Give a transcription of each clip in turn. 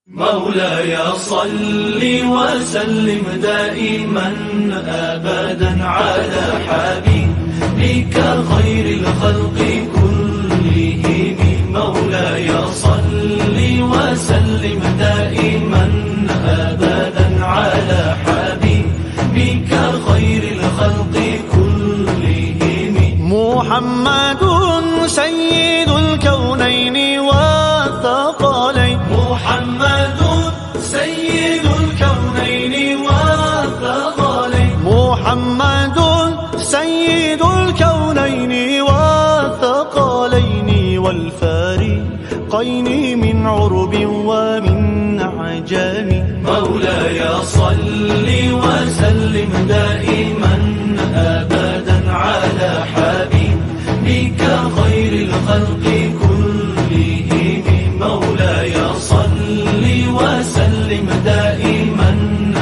مولاي صل وسلم دائما أبدا على حبيبك خير الخلق كلهم. مولاي صل وسلم دائما أبدا على حبيبك خير الخلق كلهم. محمد سيد الكونين والثقلين. محمد سيد الكونين والثقلين. محمد سيد الكونين والثقلين والفارقين من عرب ومن عجم. مولاي صل وسلم دائما أبدا على حبيبك خير الخلق كلهم. مولاي صل وسلم دائما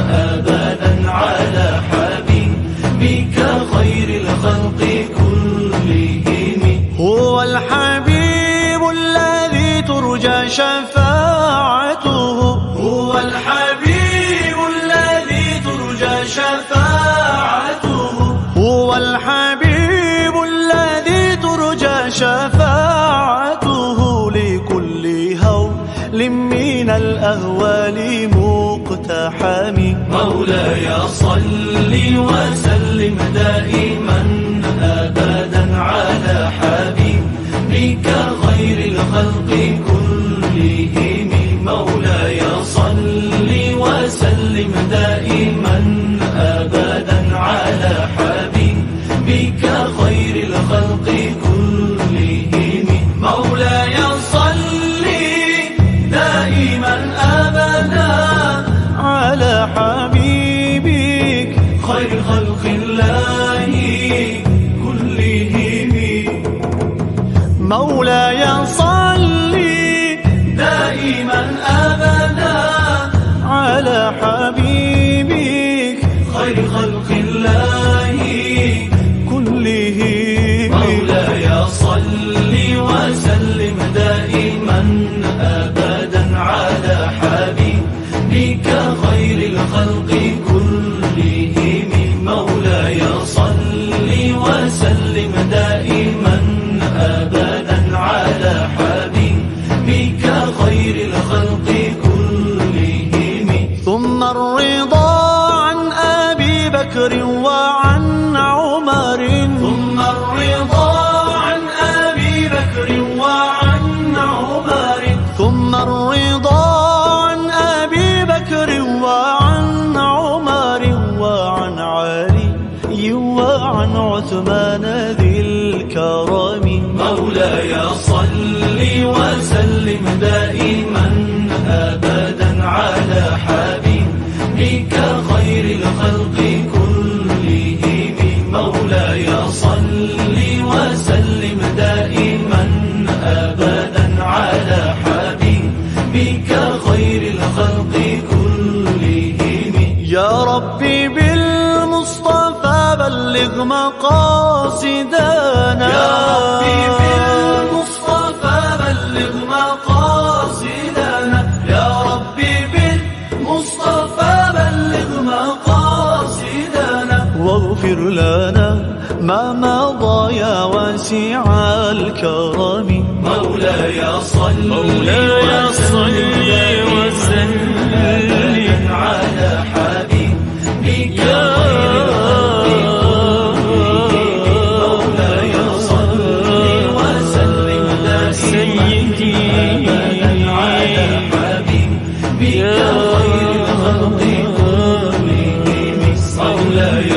أبدا على حبيبك خير الخلق كلهم. هو الحبيب الذي ترجى شفاعته. هو الحبيب الذي ترجى شفاعته. هو الحبيب الذي ترجى شفاعته لكل هول من الأهوال مقتحم. مولاي صل وسلم دائما أبدا على حبيبك خير الخلق كلهم. مولاي صل وسلم دائما أبدا على حبيبك خير الخلق كلهم. مولاي صل دائما أبدا على حبيبك خير خلق الله كلهم. مولاي صل دائما أبدا على حبيبك خير خلق الله كلهم. مولاي صل وسلم دائما أبدا على حبيبك خير الخلق كلهم. مولاي صل وسلم دائما أبدا على حبيبك خير الخلق كلهم. ثم الرضا عن أبي بكر وعن عمر. ثم الرضا عن أبي بكر وعن عمر. ثم الرضا عن أبي بكر وعن عمر وعن علي وعن عثمان ذي الكرم. مولاي صل وسلم دائما أبدا على حبيبك خير الخلق كلهم. مولاي صل وسلم دائما أبدا على حبيبك خير الخلق كلهم. يا ربي بالمصطفى بلغ مقاصدنا. يا ربي بالمصطفى بلغ مقاصدنا. يا ربي بالمصطفى بلغ مقاصدنا. واغفر لنا ما مضى يا واسع الكرم. مولاي صل وسلم على حبيبك خير الخلق كلهم. مولاي صل وسلم دائما أبدا على حبيبك خير الخلق كلهم. مولاي